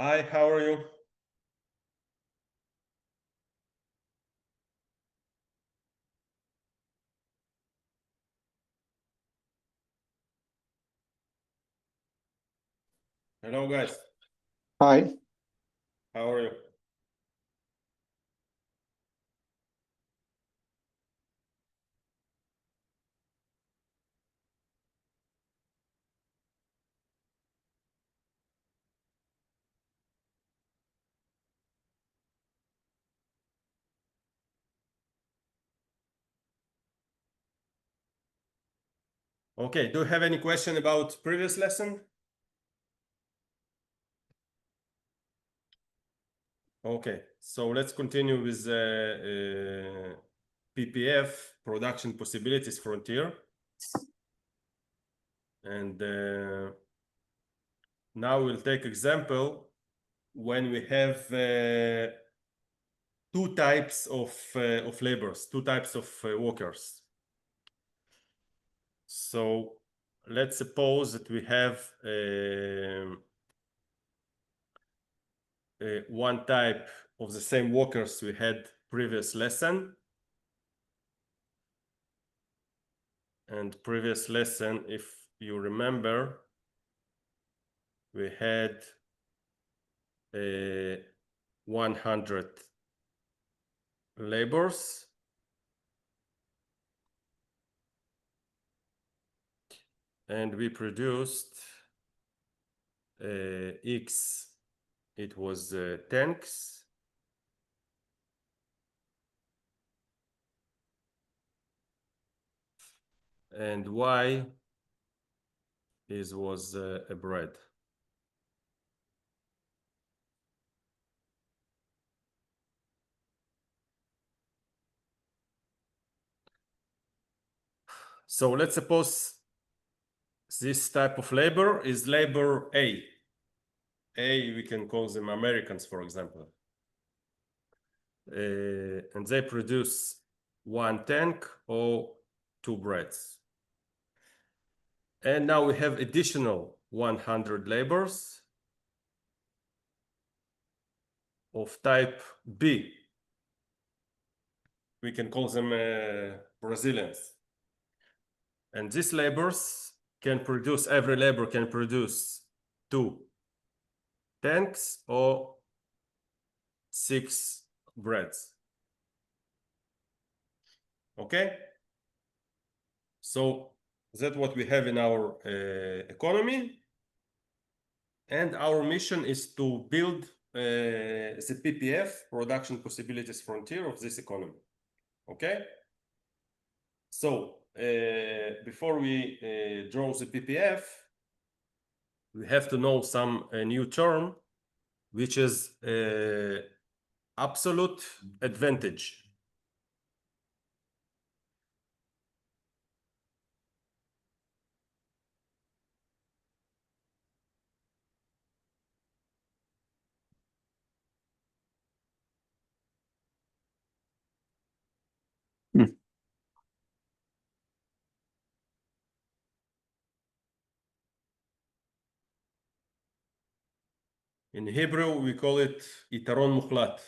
Hi, how are you? Hello, guys. Hi. How are you? Okay, do you have any question about previous lesson? Okay, so let's continue with ppf, production possibilities frontier. And now we'll take example when we have two types of laborers, two types of workers. So let's suppose that we have one type of the same workers we had previous lesson. And previous lesson, if you remember, we had 100 labors. And we produced X, it was tanks. And Y was a bread. So let's suppose this type of labor is labor A. We can call them Americans, for example. And they produce one tank or two breads. And now we have additional 100 labors of type B. We can call them Brazilians. And these labors can produce, every labor can produce 2 tanks or 6 breads. Okay? So that's what we have in our economy. And our mission is to build the ppf, production possibilities frontier of this economy. Okay? So before we draw the ppf, we have to know some new term, which is absolute advantage. In Hebrew, we call it Yitaron Mukhlat.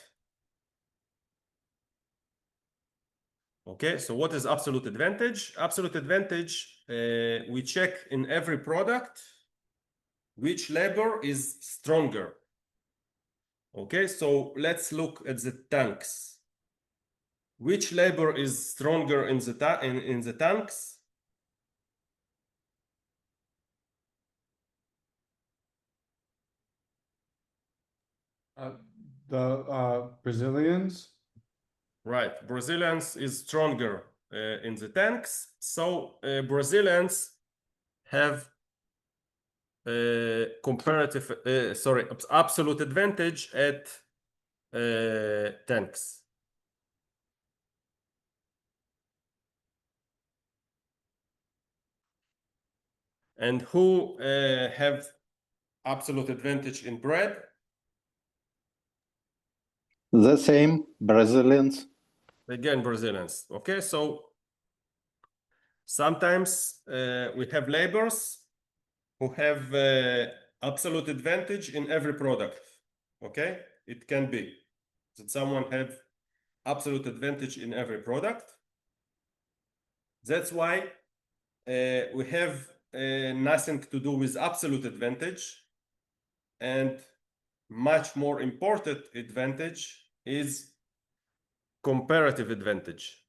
Okay, so what is absolute advantage? Absolute advantage, we check in every product which labor is stronger. Okay, so let's look at the tanks. Which labor is stronger in the tanks? The Brazilians. Right, Brazilians is stronger in the tanks. So Brazilians have absolute advantage at tanks. And who have absolute advantage in bread? The same, Brazilians. Again, Brazilians. Okay, so sometimes we have laborers who have absolute advantage in every product. Okay, it can be that someone have absolute advantage in every product. That's why we have nothing to do with absolute advantage, and much more important advantage is comparative advantage.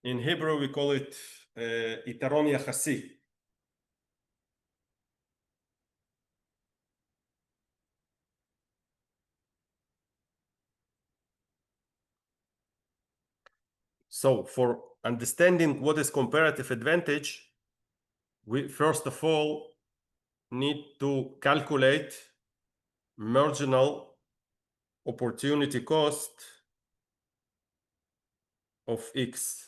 In Hebrew, we call it יתרון יחסי. So for understanding what is comparative advantage, we first of all need to calculate marginal opportunity cost of X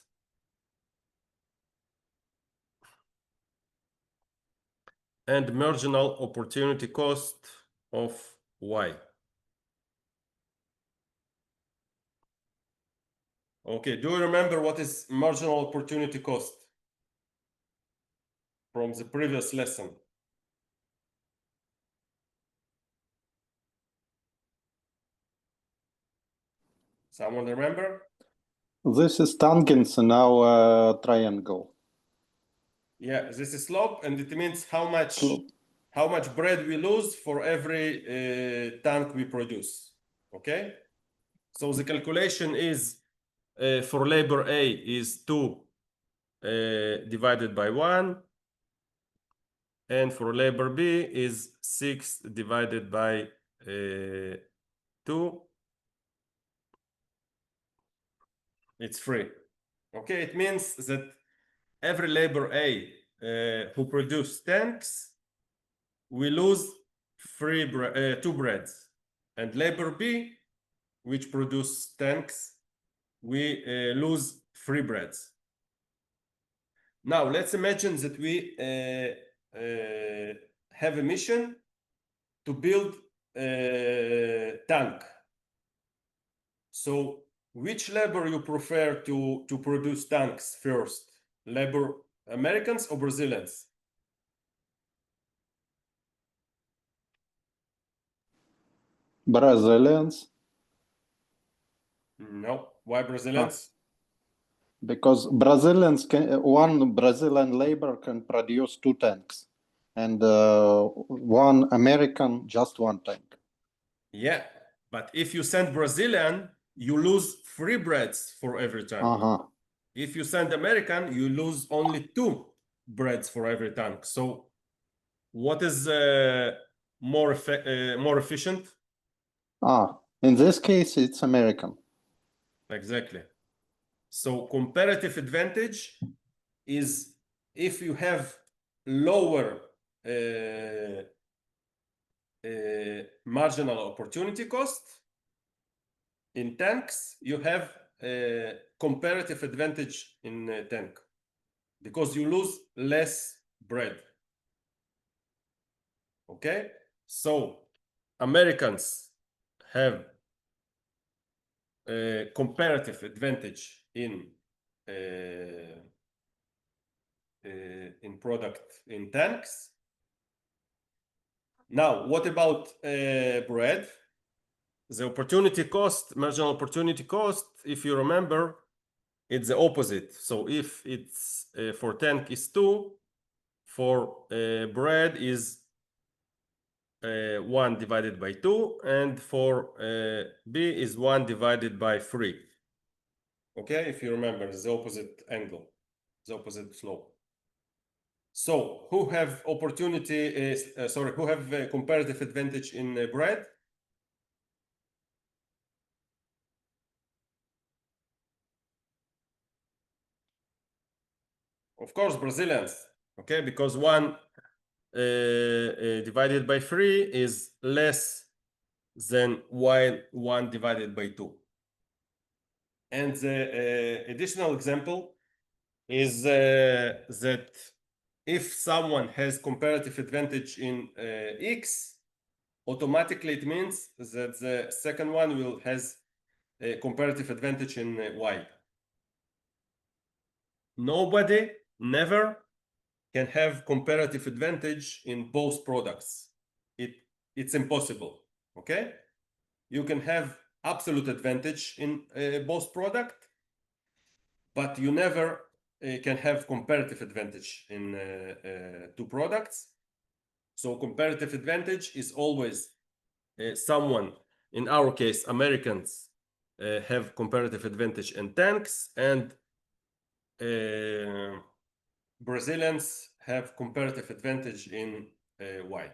and marginal opportunity cost of Y. Okay, do you remember what is marginal opportunity cost from the previous lesson? Someone remember? This is tangents in our triangle. Yeah, this is slope, and it means how much Slope. bread we lose for every tank we produce. Okay, so the calculation is for labor A is 2 divided by 1, and for labor B is 6 divided by 2. It's 3. Okay, it means that every labor A who produce tanks, we lose 2 breads, and labor B, which produce tanks, we lose 3 breads. Now let's imagine that we have a mission to build a tank. So which labor you prefer to produce tanks first? Labor Americans or Brazilians? Brazilians, No. Why Brazilians? because Brazilians can, one Brazilian labor can produce 2 tanks, and one American just 1 tank. Yeah, but if you send Brazilian, you lose 3 breads for every tank. If you send American, you lose only 2 breads for every tank. So what is more efficient? In this case, it's American. Exactly. So comparative advantage is if you have lower marginal opportunity cost in tanks, you have comparative advantage in tank because you lose less bread. Okay, so Americans have a comparative advantage in product in tanks. Now, what about bread? The opportunity cost, marginal opportunity cost, if you remember, it's the opposite. So if it's for tank is 2, for bread is 1 divided by 2, and for B is 1 divided by 3. Okay, if you remember, the opposite angle, the opposite slope. So who have opportunity is who have a comparative advantage in bread? Of course, Brazilians. Okay, because 1 divided by 3 is less than 1 divided by 2. And the additional example is that if someone has comparative advantage in X, automatically it means that the second one will has a comparative advantage in Y. Nobody never can have comparative advantage in both products. It's impossible. Okay, you can have absolute advantage in both product, but you never can have comparative advantage in two products. So comparative advantage is always someone, in our case, Americans have comparative advantage in tanks, and Brazilians have comparative advantage in Y.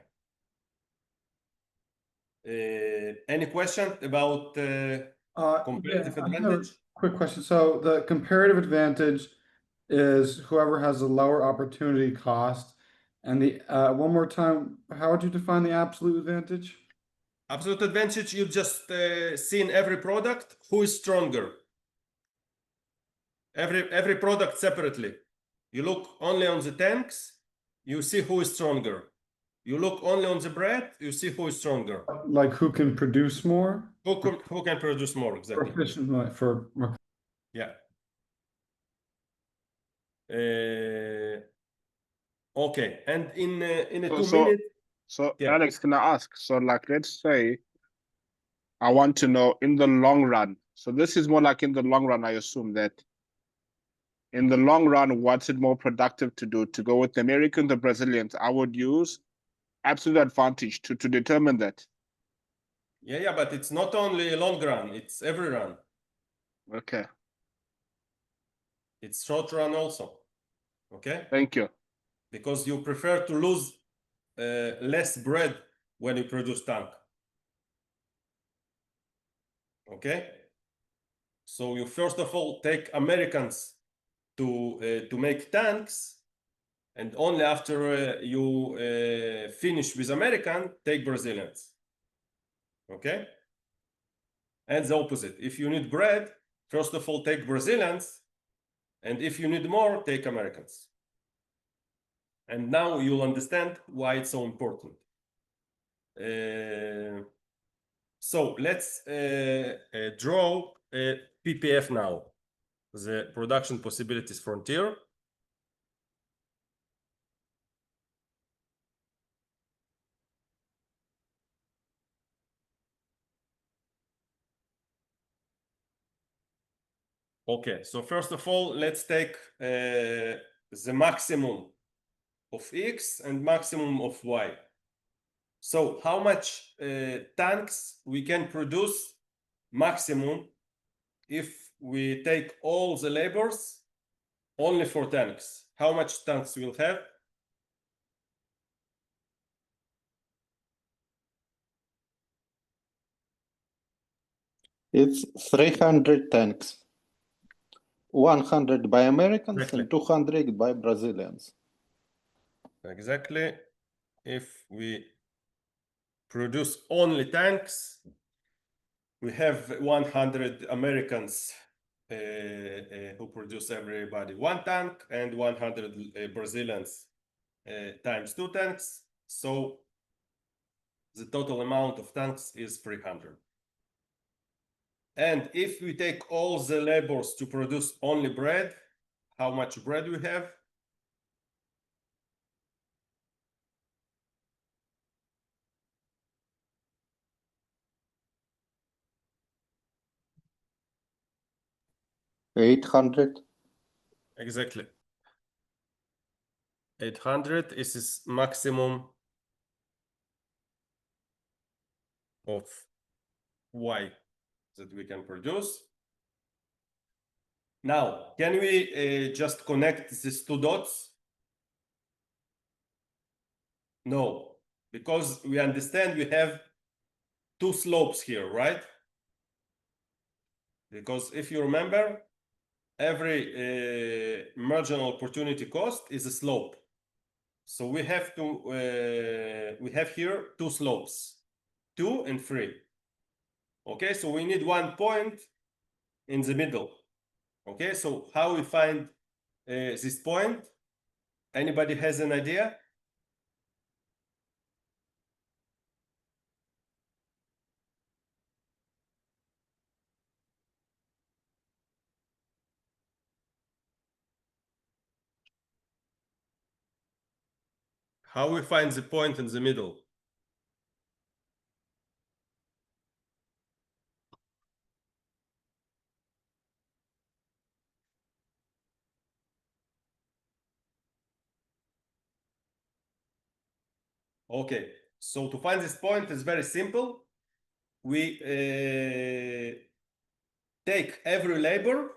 Any question about comparative advantage? Quick question. So the comparative advantage is whoever has a lower opportunity cost. And the one more time, how would you define the absolute advantage? Absolute advantage, you just see in every product who is stronger. Every product separately. You look only on the tanks, you see who is stronger. You look only on the bread, you see who is stronger. Like who can produce more? Who can produce more, exactly. Efficiently for. Yeah. Okay, and in a 2 minutes. So Yeah. Alex, can I ask? So like, let's say I want to know in the long run. So this is more like in the long run, I assume that in the long run, what's it more productive to do? To go with the Americans, the Brazilians? I would use absolute advantage to determine that. Yeah, but it's not only a long run, it's every run. Okay. It's short run also. Okay. Thank you. Because you prefer to lose less bread when you produce tank. Okay. So you first of all take Americans to make tanks, and only after you finish with American, take Brazilians. Okay. And the opposite. If you need bread, first of all take Brazilians, and if you need more, take Americans. And now you'll understand why it's so important. So let's draw a PPF now, the production possibilities frontier. Okay, so first of all, let's take the maximum of X and maximum of Y. So how much tanks we can produce maximum if we take all the labors only for tanks? How much tanks we'll have? It's 300 tanks. 100 by Americans Exactly. and 200 by Brazilians. Exactly. If we produce only tanks, we have 100 Americans who produce everybody one tank, and 100 Brazilians times 2 tanks. So the total amount of tanks is 300. And if we take all the labors to produce only bread, how much bread we have? $800. Exactly. 800 is maximum of Y that we can produce. Now, can we just connect these two dots? No, because we understand we have two slopes here, right? Because if you remember, every marginal opportunity cost is a slope. So we have to we have here two slopes, 2 and 3. Okay, so we need one point in the middle. Okay, so how we find this point? Anybody has an idea? How we find the point in the middle? Okay, so to find this point is very simple. We take every labor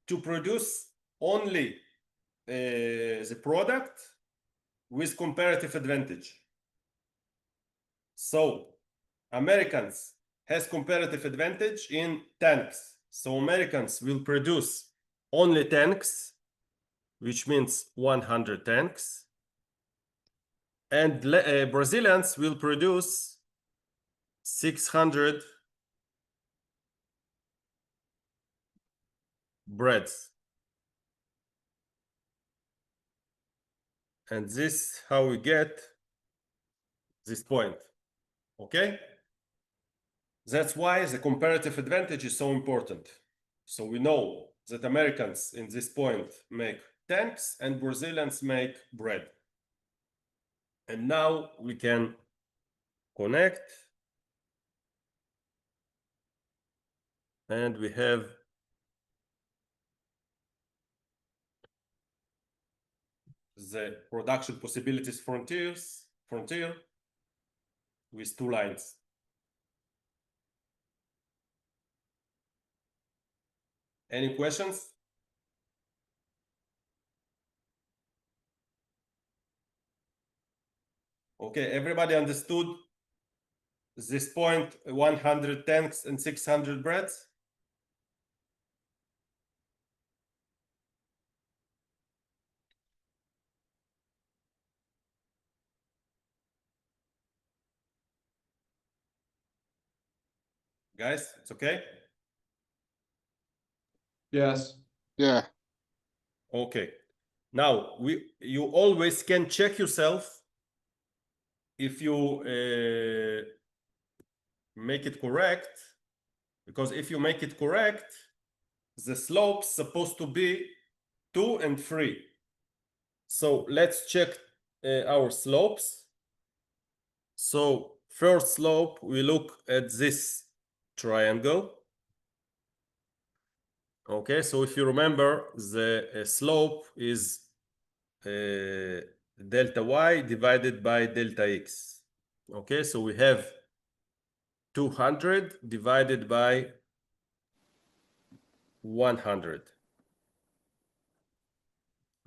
to produce only the product with comparative advantage. So Americans has comparative advantage in tanks. So Americans will produce only tanks, which means 100 tanks. And Brazilians will produce 600 breads. And this how we get this point. Okay? That's why the comparative advantage is so important. So we know that Americans in this point make tanks and Brazilians make bread. And now we can connect. And we have the production possibilities frontier with two lines. Any questions? Okay, everybody understood this point, 100 tanks and 600 breads? Guys, it's okay? Yes. Yeah. Okay. Now you always can check yourself if you make it correct, because if you make it correct, the slope's supposed to be 2 and 3. So let's check our slopes. So first slope, we look at this triangle. Okay, so if you remember, the slope is delta y divided by delta x. Okay, so we have 200 divided by 100.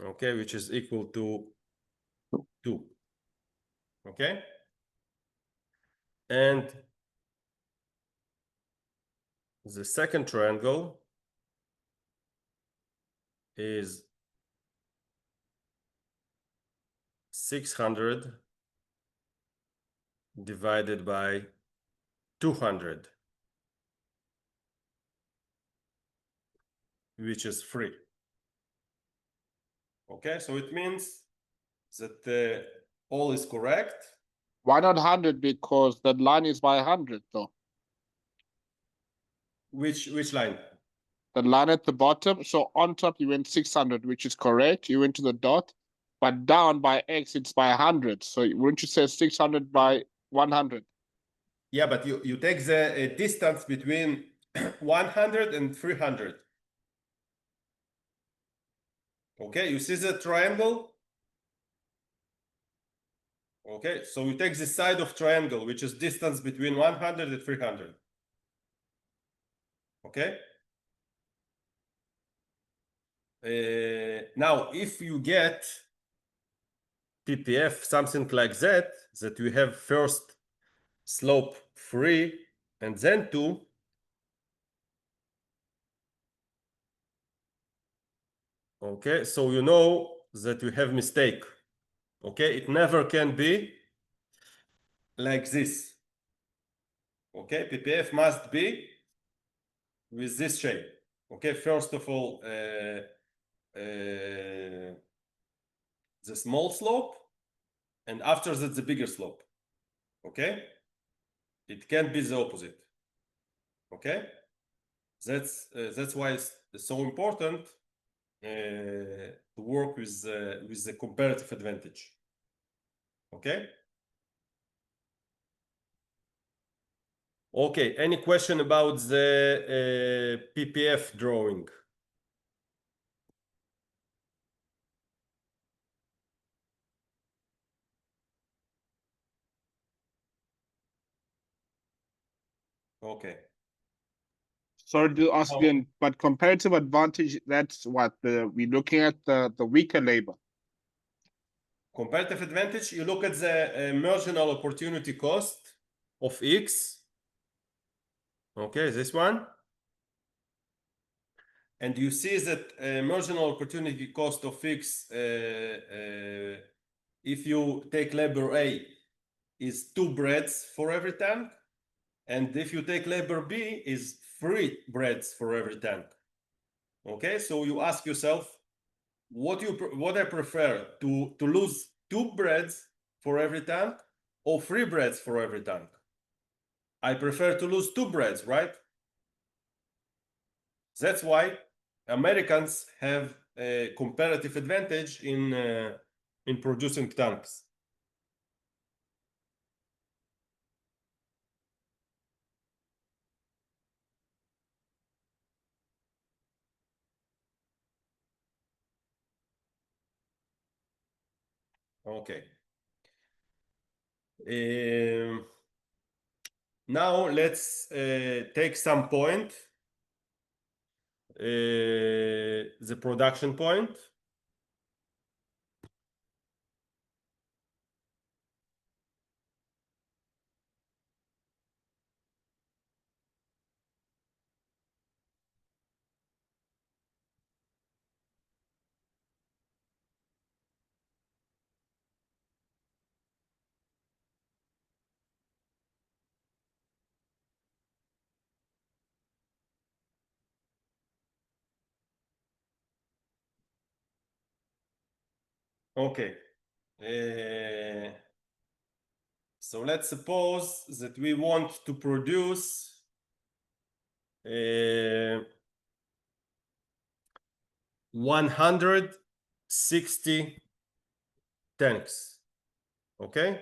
Okay, which is equal to 2. Okay, and the second triangle is 600 divided by 200, which is 3. Okay, so it means that all is correct. Why not 100? Because that line is by 100 though. Which line? The line at the bottom. So on top you went 600, which is correct. You went to the dot, but down by X it's by 100. So wouldn't you say 600 by 100? Yeah, but you take the distance between 100 and 300. Okay, you see the triangle? Okay, so you take the side of triangle, which is distance between 100 and 300. Okay? Now, if you get ppf something like that we have first slope 3 and then 2, okay, so you know that you have mistake. Okay, it never can be like this. Okay, ppf must be with this shape. Okay, first of all, the small slope, and after that the bigger slope. Okay, it can't be the opposite. Okay, that's why it's so important to work with the comparative advantage. Okay. Okay, any question about the ppf drawing? Okay. Sorry to ask Oh. again, but comparative advantage, that's what we're looking at the weaker labor. Comparative advantage, you look at the marginal opportunity cost of X. Okay, this one. And you see that marginal opportunity cost of X, if you take labor A, is 2 breads for every tank. And if you take labor B, is 3 breads for every tank. Okay, so you ask yourself, what I prefer, to lose 2 breads for every tank or 3 breads for every tank? I prefer to lose 2 breads, right? That's why Americans have a comparative advantage in producing tanks. Okay. Now let's take some point, the production point. Okay. So let's suppose that we want to produce 160 tanks. Okay.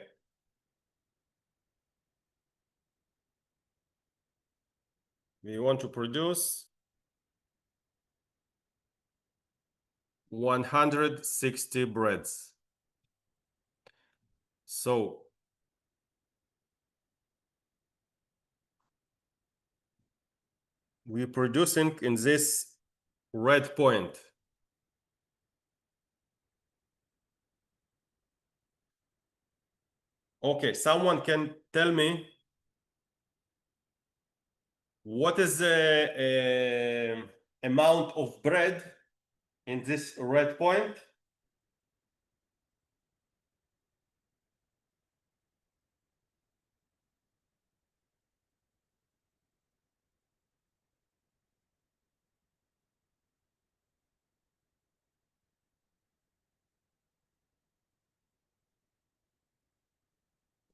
We want to produce 160 breads. So we're producing in this red point. Okay, someone can tell me what is the amount of bread in this red point?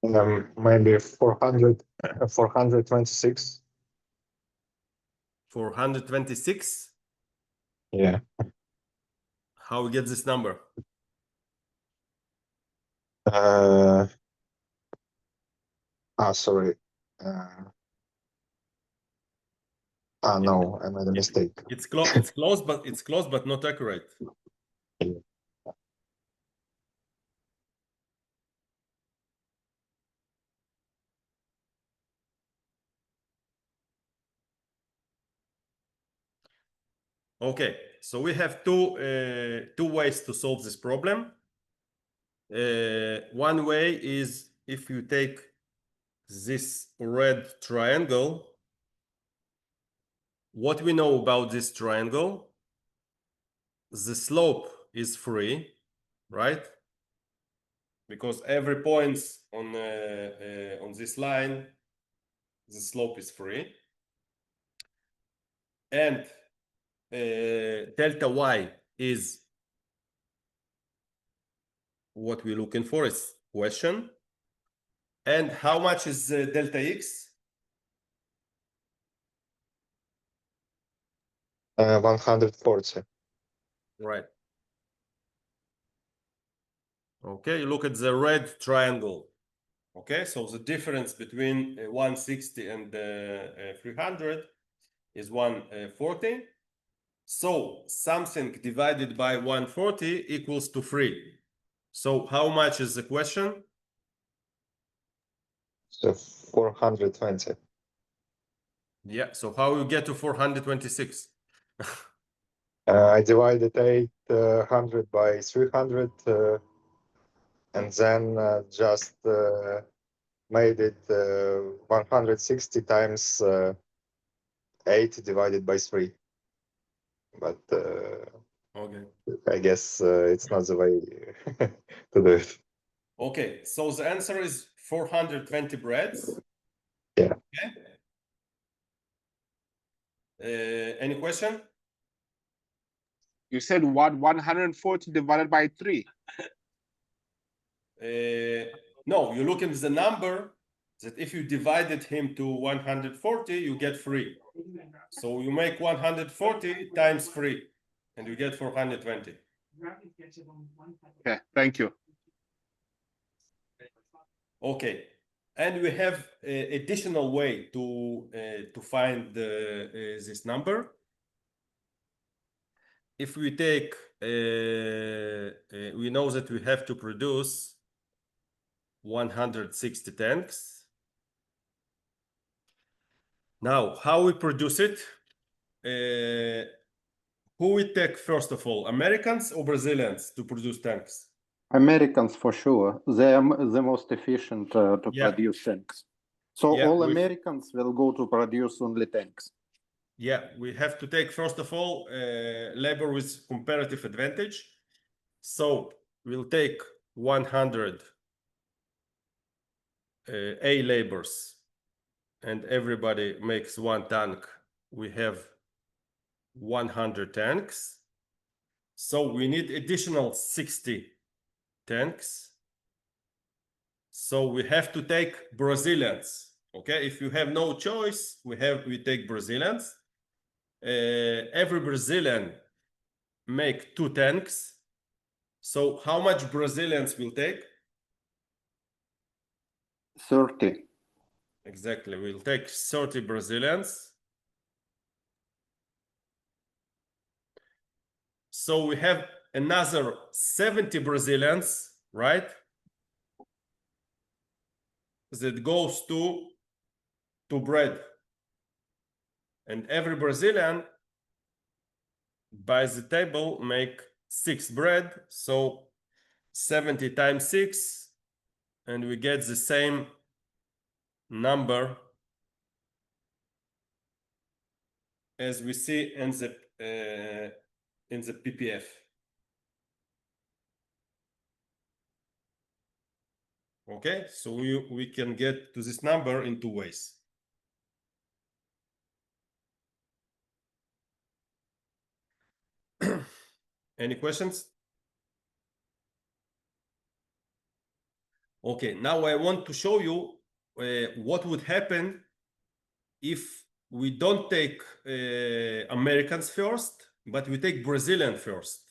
Maybe 426. 426? Yeah. How we get this number? Sorry. No, I made a mistake. It's close, but not accurate. Yeah. Okay, so we have two ways to solve this problem. One way is if you take this red triangle. What we know about this triangle? The slope is free, right? Because every point on this line, the slope is free, and delta y is what we're looking for is question. And how much is delta X? 140. Right. Okay, look at the red triangle. Okay, so the difference between 160 and 300 is 140. So something divided by 140 equals to 3. So how much is the question? So 420. Yeah, so how you get to 426? I divided 800 by 300 and then just made it 160 times 8 divided by 3. But Okay. I guess it's not the way to do it. Okay, so the answer is 420 breads. Yeah. Okay. Any question? You said what? 140 divided by 3. No, you look at the number that if you divided him to 140, you get 3. So you make 140 times 3 and you get 420. Okay, thank you. Okay, and we have an additional way to find this number. If we take, we know that we have to produce 160 tanks. Now, how we produce it? Who we take first of all, Americans or Brazilians to produce tanks? Americans for sure. They are the most efficient to Yeah. produce tanks. So Yeah, all with- Americans will go to produce only tanks. Yeah, we have to take first of all labor with comparative advantage. So we'll take 100 A labors and everybody makes 1 tank. We have 100 tanks. So we need additional 60 tanks. So we have to take Brazilians. Okay, if you have no choice, we take Brazilians. Every Brazilian make 2 tanks. So how much Brazilians will take? 30. Exactly, we'll take 30 Brazilians. So we have another 70 Brazilians, right? That goes to bread. And every Brazilian by the table make 6 bread. So 70 times 6, and we get the same number as we see in the ppf. Okay, so we can get to this number in 2 ways. Any questions? Okay, now I want to show you what would happen if we don't take Americans first, but we take Brazilian first.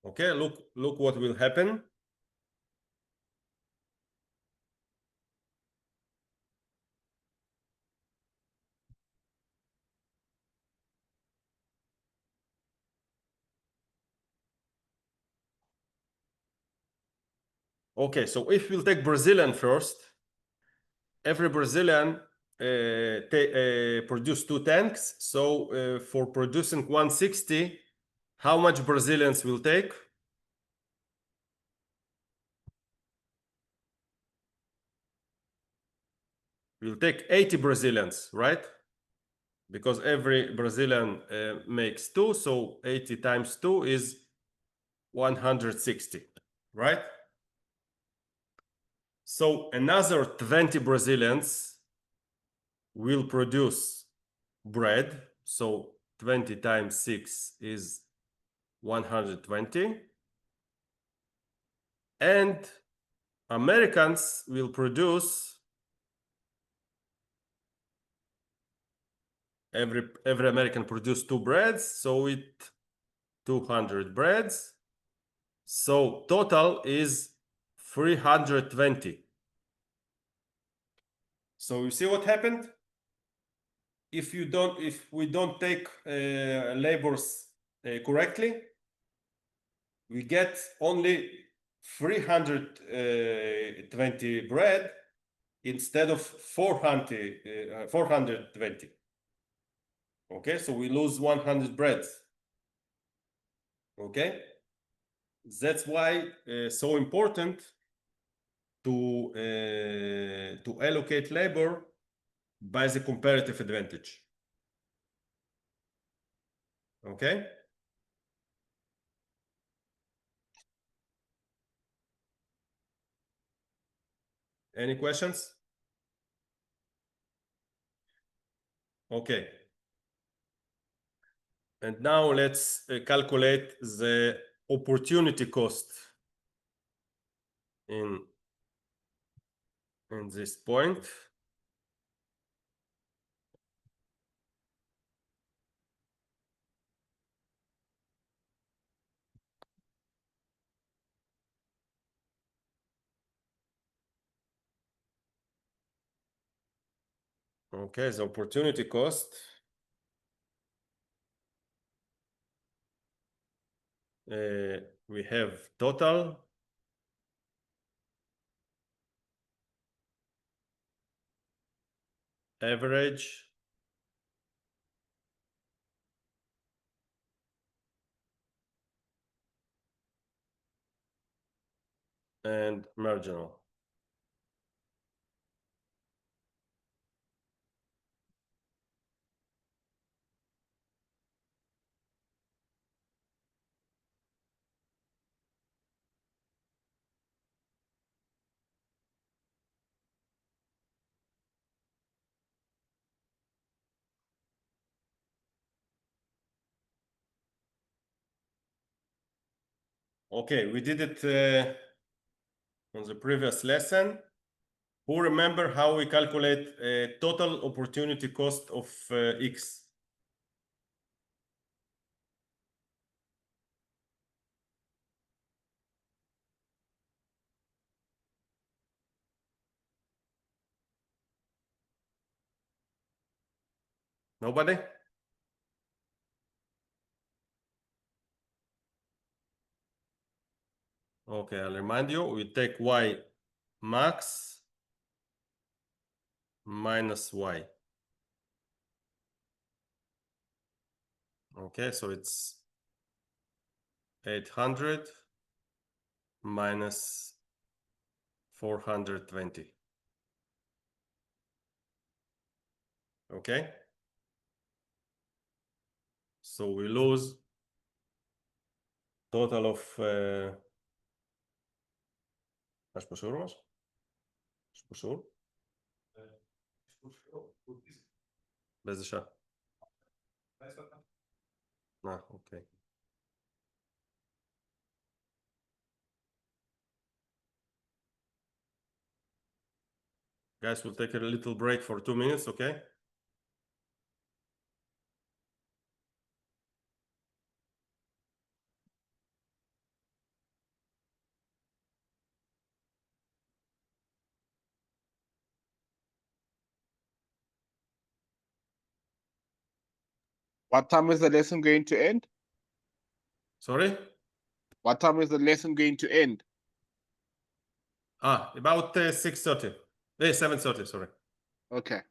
Okay, look what will happen. Okay, so if we'll take Brazilian first, every Brazilian produce 2 tanks. So for producing 160, how much Brazilians will take? We'll take 80 Brazilians, right? Because every Brazilian makes 2, so 80 times 2 is 160, right? So another 20 Brazilians will produce bread. So 20 times 6 is 120. and Americans will produce every American produce 2 breads, so it 200 breads. So total is 320. So you see what happened? If we don't take labors correctly, we get only 320 bread instead of 420. Okay, so we lose 100 breads. Okay, that's why so important to allocate labor by the comparative advantage. Okay. Any questions? Okay. And now let's calculate the opportunity cost in this point. Okay, the opportunity cost we have total average and marginal. Okay, we did it on the previous lesson. Who remember how we calculate total opportunity cost of X? Nobody? Okay, I'll remind you, we take Y max minus Y. Okay, so it's 800 minus 420. Okay? So we lose total of As pussurmos? Spursur? באיזה שעה? אוקיי. Guys, we'll take a little break for 2 minutes, okay? What time is the lesson going to end? Sorry? What time is the lesson going to end? About 6:30. 7:30, sorry. Okay.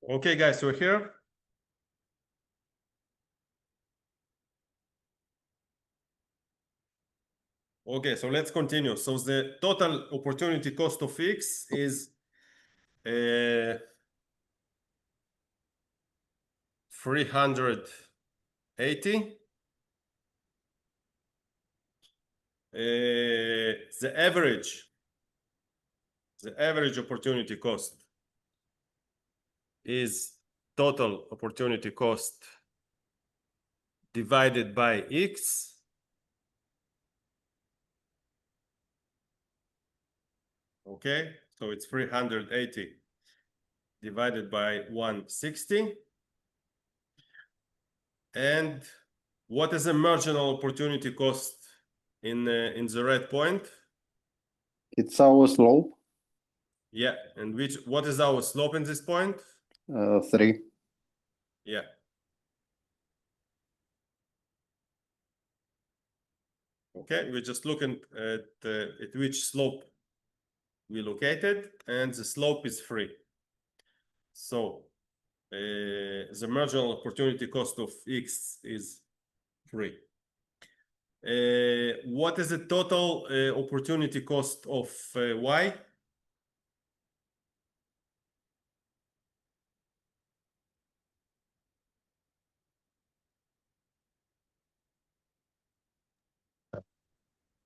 Okay, guys, we're here. Okay, so let's continue. So the total opportunity cost of X is 380. The average opportunity cost is total opportunity cost divided by X. Okay, so it's 380 divided by 160. And what is the marginal opportunity cost in the red point? It's our slope, Yeah, and what is our slope in this point? 3. Yeah. Okay, we're just looking at which slope we located, and the slope is 3. So the marginal opportunity cost of X is 3. What is the total opportunity cost of Y?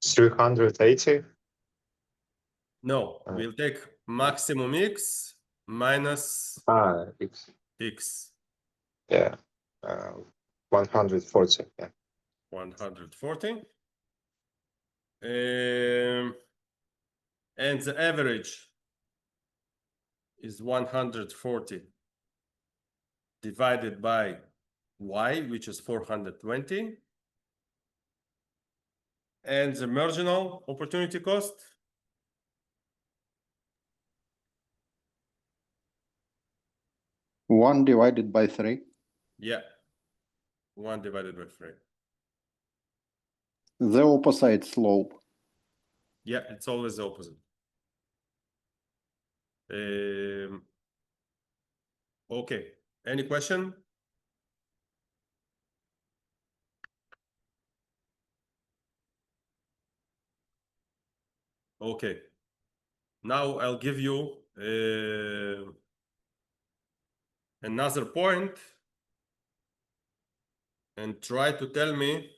It's 380. No, we'll take maximum X minus It's X. yeah, 140. Yeah. 140. And the average is 140 divided by Y, which is 420. And the marginal opportunity cost? One divided by 3. Yeah, 1 divided by 3. The opposite slope. Yeah, it's always the opposite. Okay, any question? Okay, now I'll give you another point and try to tell me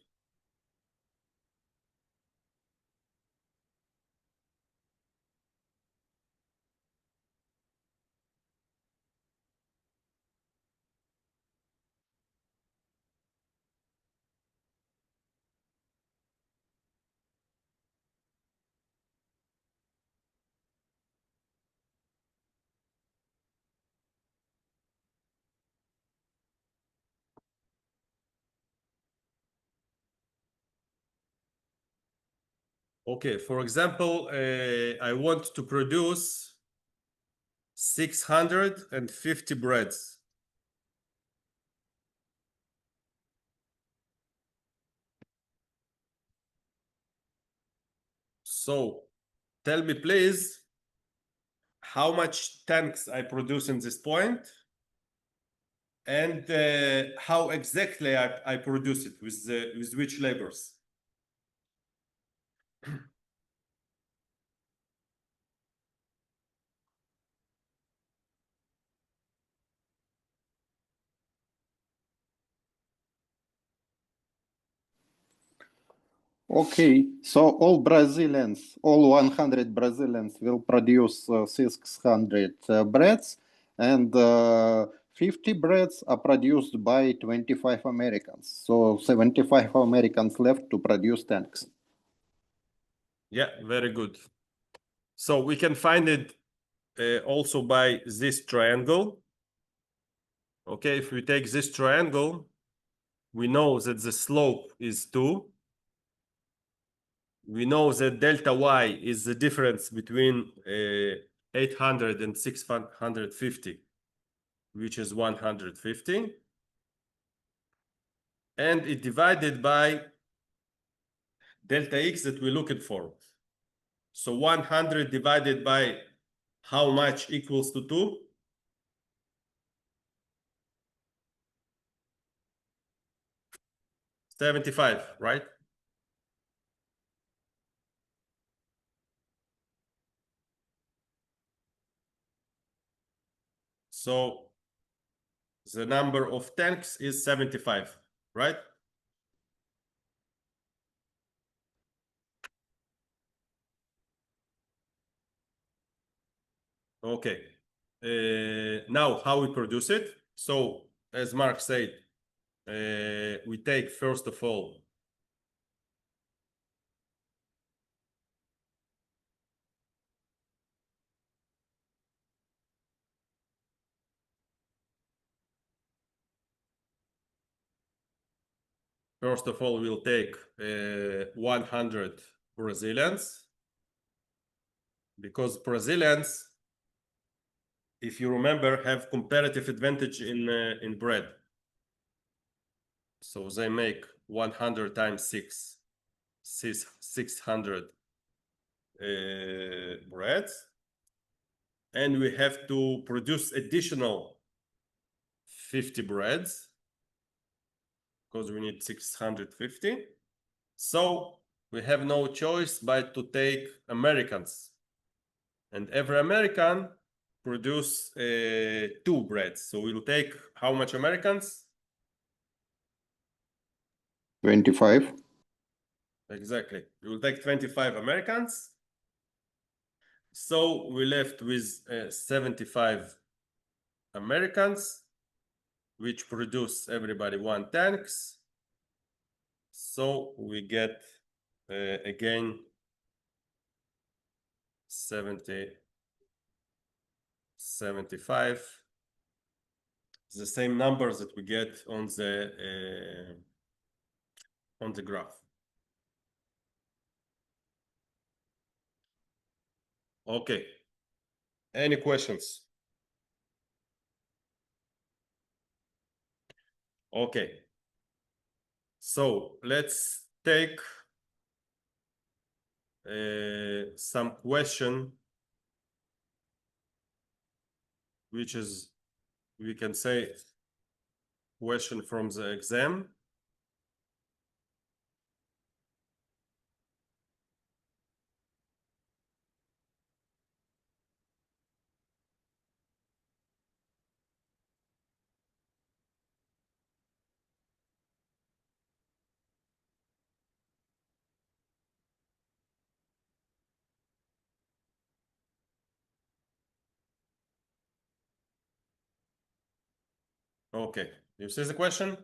okay, for example, I want to produce 650 breads. So tell me, please, how much tanks I produce in this point and how exactly I produce it with which labors. Okay, so all 100 Brazilians will produce 600 breads, and 50 breads are produced by 25 Americans. So 75 Americans left to produce tanks. Yeah, very good. So we can find it also by this triangle. Okay, if we take this triangle, we know that the slope is 2. We know that delta y is the difference between 800 and 650, which is 150. And it divided by delta x that we're looking for. So 100 divided by how much equals to 2? 75, right? So the number of tanks is 75, right? Okay. Now how we produce it? So as Mark said, we take first of all we'll take 100 Brazilians, because Brazilians, if you remember, have comparative advantage in bread. So they make 100 times 600 breads, and we have to produce additional 50 breads because we need 650. So we have no choice but to take Americans, and every American produce 2 breads. So we'll take how much Americans? 25. Exactly. We will take 25 Americans. So we left with 75 Americans, which produce everybody 1 tanks. So we get again 75, the same numbers that we get on the graph. Okay. Any questions? Okay. So let's take some question, which is, we can say, question from the exam. Okay, you see the question?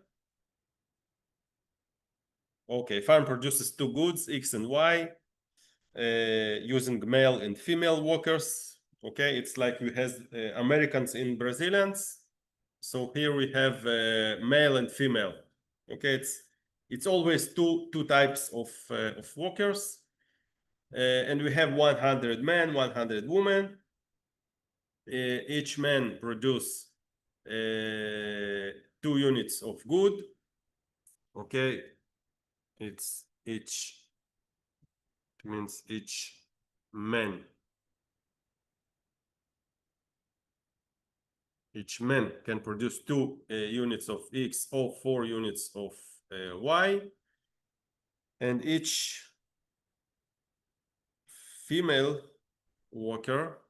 Okay, farm produces 2 goods, X and Y, using male and female workers. Okay, it's like we have Americans and Brazilians. So here we have male and female. Okay, it's always two types of workers, and we have 100 men, 100 women. Each man produce 2 units of good. Okay, each means each man can produce 2 units of X or 4 units of Y, and each female worker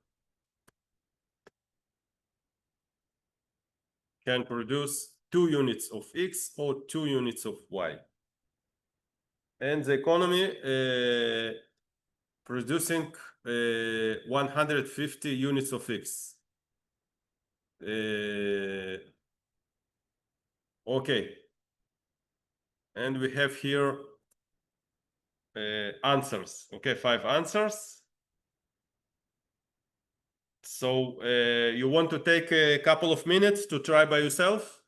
can produce 2 units of X or 2 units of Y. And the economy producing 150 units of X. Okay. And we have here answers. Okay, 5 answers. So you want to take a couple of minutes to try by yourself?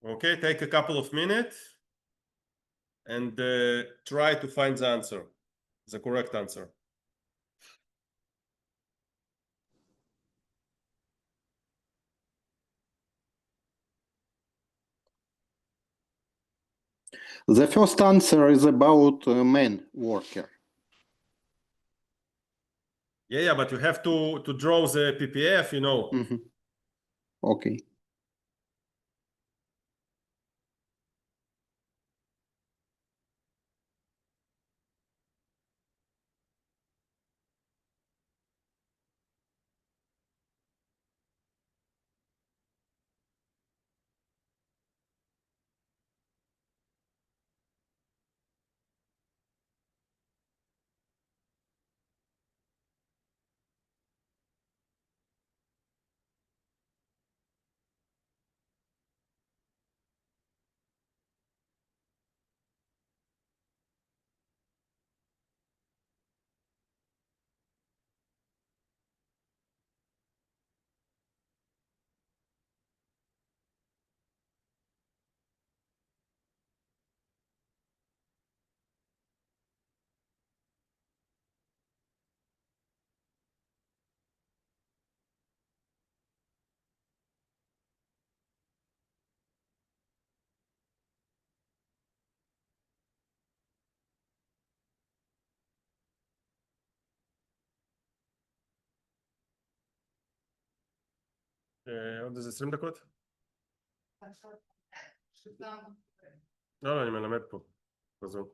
Okay, take a couple of minutes and try to find the answer, the correct answer. The first answer is about man worker. Yeah, but you have to draw the ppf, you know. Okay. עוד איזה 20 דקות? לא, אני מלמד פה, בזום.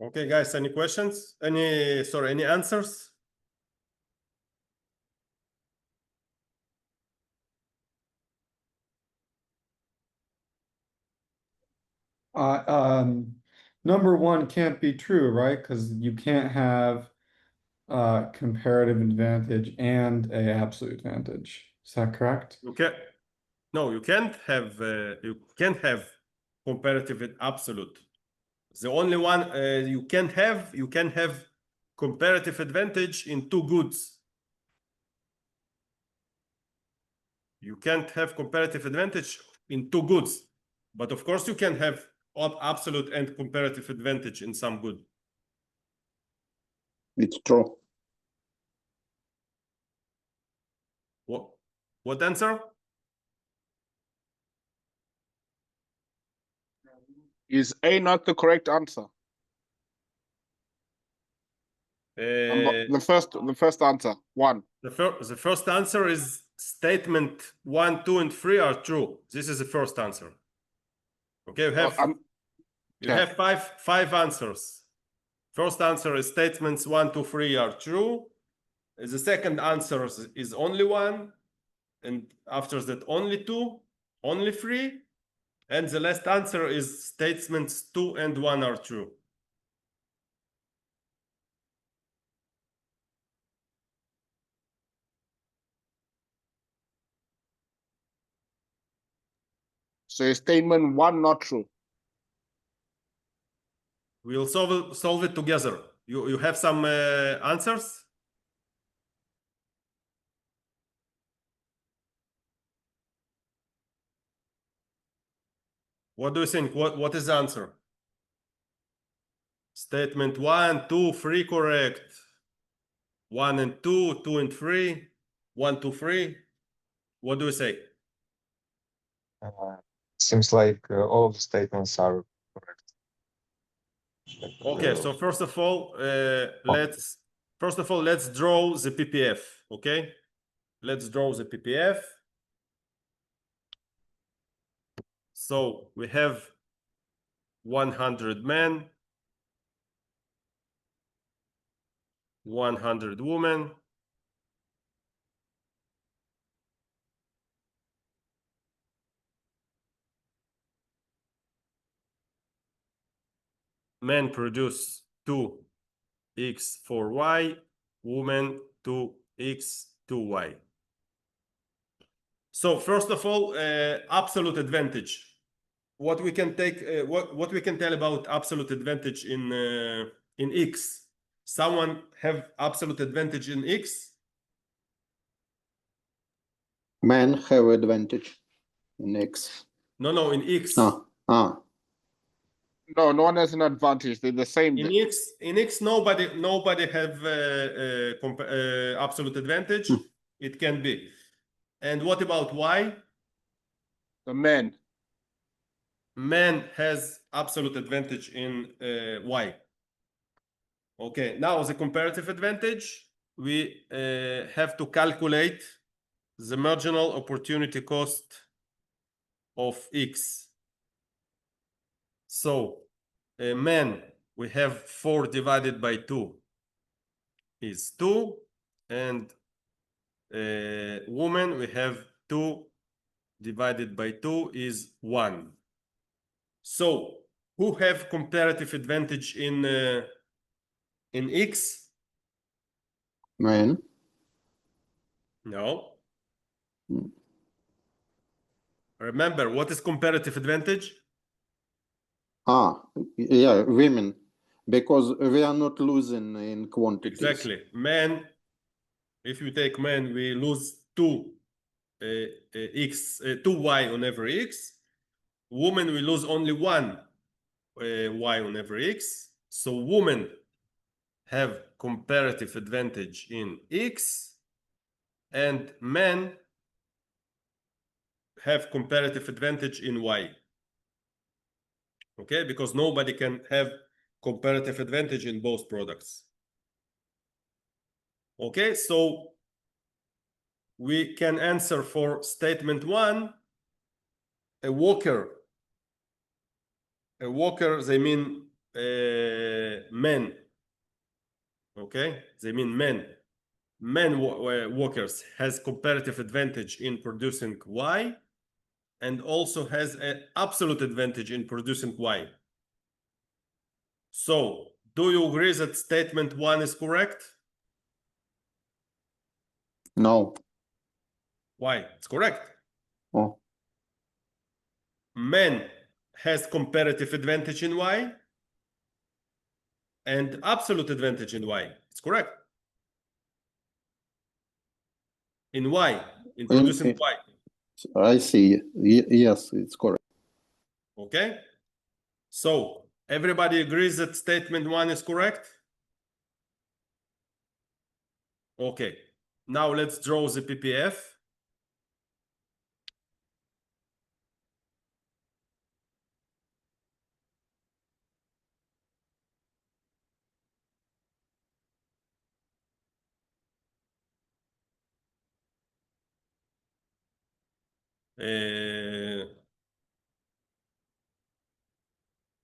Okay, guys, any questions? Any answers? Number one can't be true, right? Because you can't have comparative advantage and a absolute advantage. Is that correct? Okay. No, you can't have comparative and absolute. The only one you can have comparative advantage in two goods. You can't have comparative advantage in two goods, but of course you can have absolute and comparative advantage in some good. It's true. What answer? Is A not the correct answer? The first answer, 1. The first answer is statement 1, 2, and 3 are true. This is the first answer. Okay, you have five answers. First answer is statements 1, 2, 3 are true. The second answer is only 1, and after that only 2, only 3, and the last answer is statements 2 and 1 are true. So is statement 1 not true? We'll solve it together. You have some answers? What do you think? What is the answer? Statement 1, 2, 3 correct. 1 and 2, 2 and 3, 1, 2, 3. What do you say? Seems like all of the statements are correct. Okay, so first of all, let's draw the ppf. Okay, let's draw the ppf. So we have 100 men, 100 women, men produce 2x for y, women 2x 2y. So first of all, absolute advantage. What we can take, what we can tell about absolute advantage in x? Someone have absolute advantage in x? Men have advantage in X. No, in x. Ah. No, no one has an advantage. They're the same. In x, nobody have absolute advantage. It can be. And what about y? The men. Man has absolute advantage in y. Okay, now the comparative advantage, we have to calculate the marginal opportunity cost of x. So men, we have 4 divided by 2 is 2, and woman, we have 2 divided by 2 is 1. So who have comparative advantage in x? Men. No. Hmm. Remember, what is comparative advantage? Yeah, women, because we are not losing in quantities. Exactly. Men, if you take men, we lose 2y on every x. Women, we lose only 1 y on every x. So women have comparative advantage in x, and men have comparative advantage in y. Okay, because nobody can have comparative advantage in both products. Okay, so we can answer for statement 1, a walker, they mean men. Okay, they mean men. Walkers has comparative advantage in producing y, and also has an absolute advantage in producing y. So do you agree that statement 1 is correct? No. Why? It's correct. Oh. Men has comparative advantage in y and absolute advantage in y. It's correct. In y, in producing y. I see. Yes, it's correct. Okay. So everybody agrees that statement 1 is correct? Okay. Now let's draw the ppf.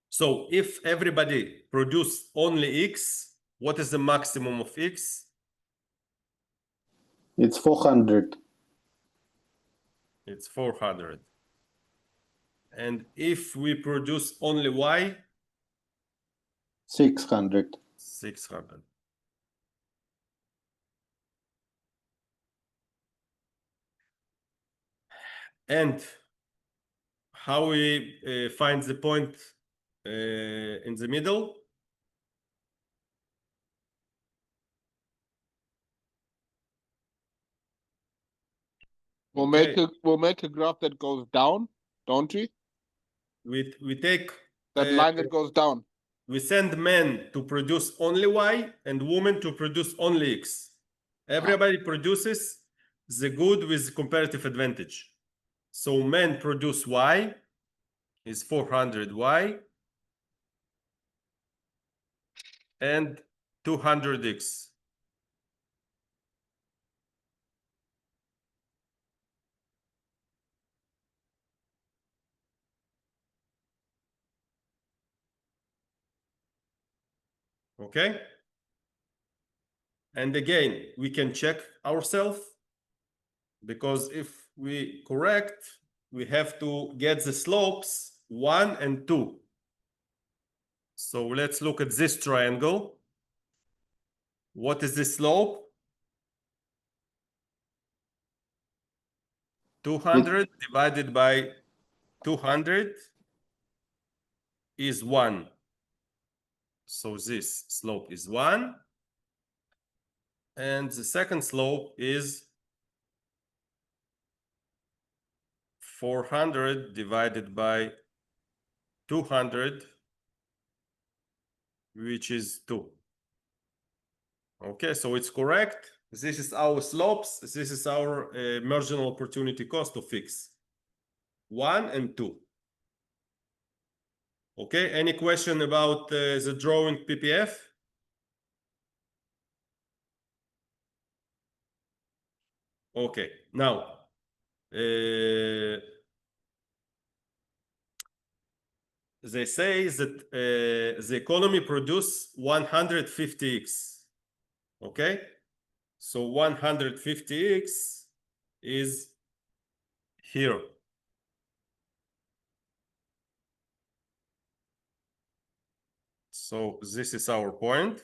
So if everybody produce only x, what is the maximum of x? It's 400. It's 400. And if we produce only y? 600. 600. And how we find the point in the middle? We'll make a graph that goes down, don't we? we take That line that goes down. we send men to produce only Y and women to produce only X. Everybody produces the good with comparative advantage. So men produce Y is 400 Y and 200 X. Okay. And again, we can check ourselves, because if we correct, we have to get the slopes 1 and 2. So let's look at this triangle. What is the slope? 200 divided by 200 is 1. So this slope is 1. And the second slope is 400 divided by 200, which is 2. Okay, so it's correct. This is our slopes. This is our marginal opportunity cost to fix. 1 and 2. Okay, any question about the drawing PPF? Okay, now they say that the economy produce 150x. Okay, so 150x is here. So this is our point.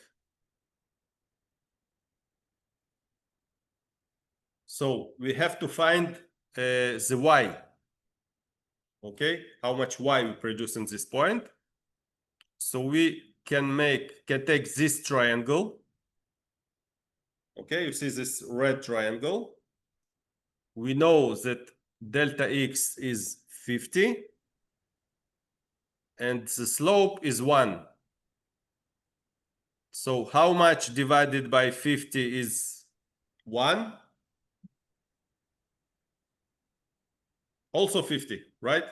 So we have to find the Y. Okay, how much Y we produce in this point. So we can take this triangle. Okay, you see this red triangle. We know that delta X is 50 and the slope is 1. So how much divided by 50 is 1? Also 50, right?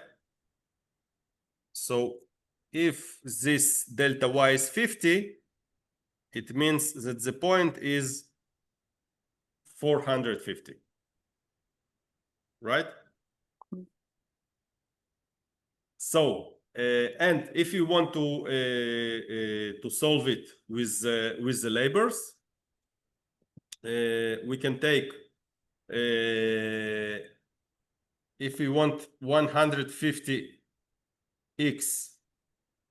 So if this delta Y is 50, it means that the point is 450, right? So and if you want to solve it with the labors, we can take if we want 150 X,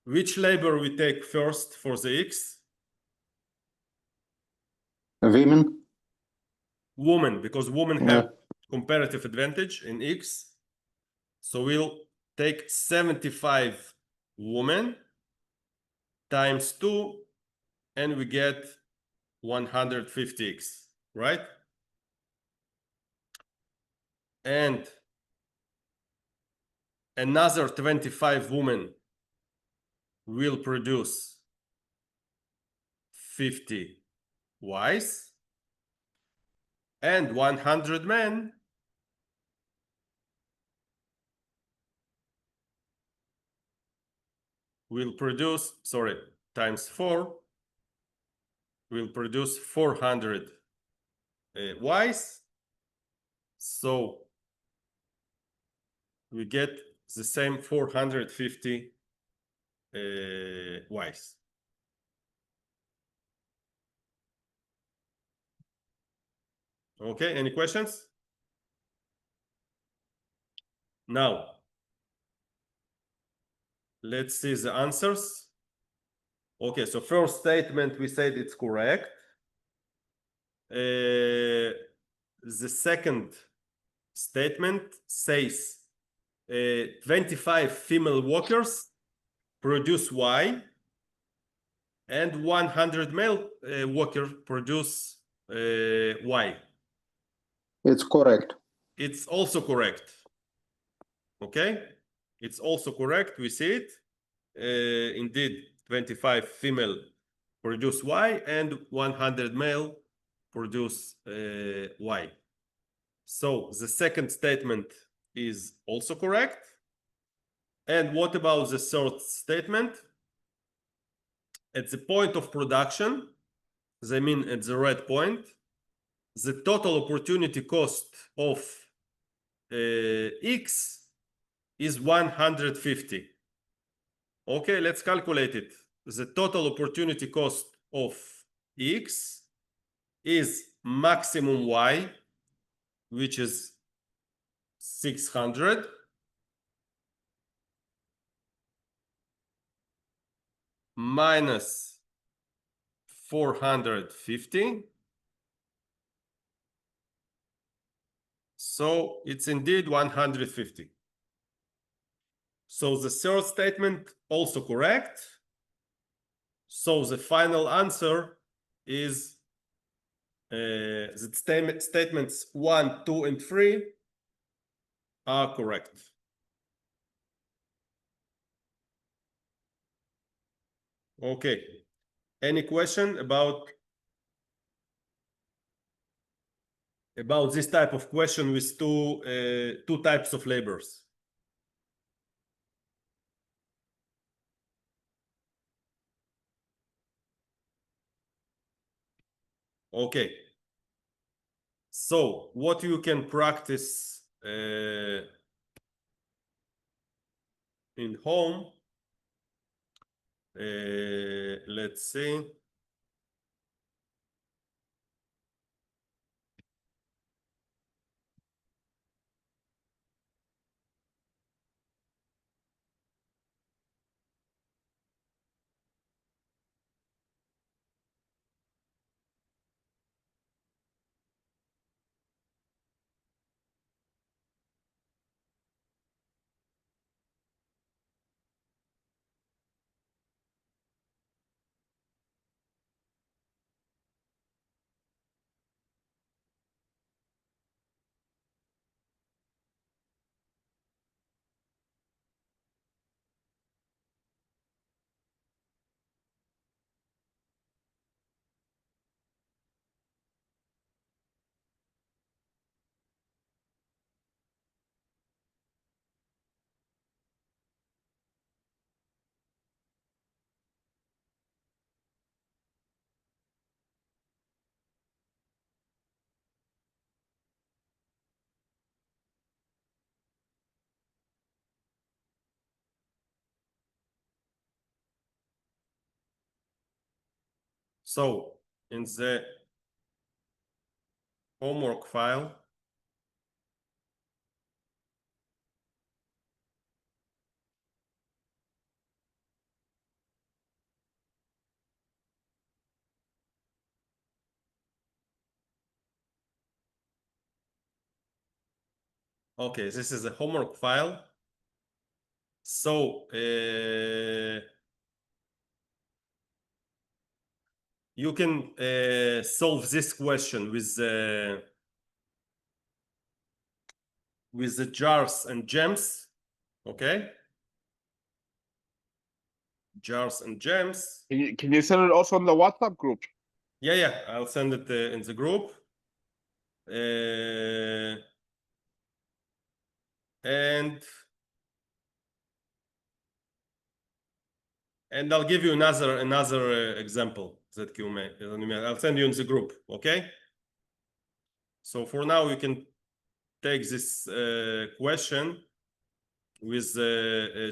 which labor we take first for the X? Women. Women, because women have comparative advantage in X. So we'll take 75 women times 2 and we get 150x, right? And another 25 women will produce 50 Ys, and 100 men will produce, sorry, times 4 will produce 400 Ys. So we get the same 450 Ys. Okay, any questions? Now, let's see the answers. Okay, so first statement, we said it's correct. The second statement says 25 female workers produce Y and 100 male workers produce Y. It's correct. It's also correct. Okay. It's also correct. We see it. Indeed, 25 female produce Y and 100 male produce Y. So the second statement is also correct. And what about the third statement? At the point of production, they mean at the red point, the total opportunity cost of X is 150. Okay, let's calculate it. The total opportunity cost of X is maximum Y, which is 600, minus 450. So it's indeed 150. So the third statement also correct. So the final answer is the statements 1, 2, and 3 are correct. Okay. Any question about this type of question with two types of labors? Okay. So what you can practice in home, let's see. So in the homework file, okay, this is a homework file. So you can solve this question with the jars and gems. Okay, jars and gems. Can you send it also on the WhatsApp group? Yeah, I'll send it in the group. And I'll give you another example that you may. I'll send you in the group. Okay. So for now, you can take this question with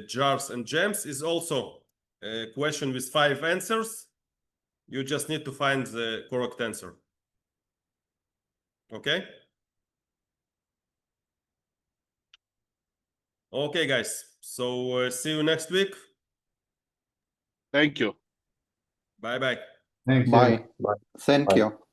jars and gems. Is also a question with 5 answers. You just need to find the correct answer. Okay. Okay, guys. So see you next week. Thank you. Bye bye. Thank you. Bye. Thank Bye. you.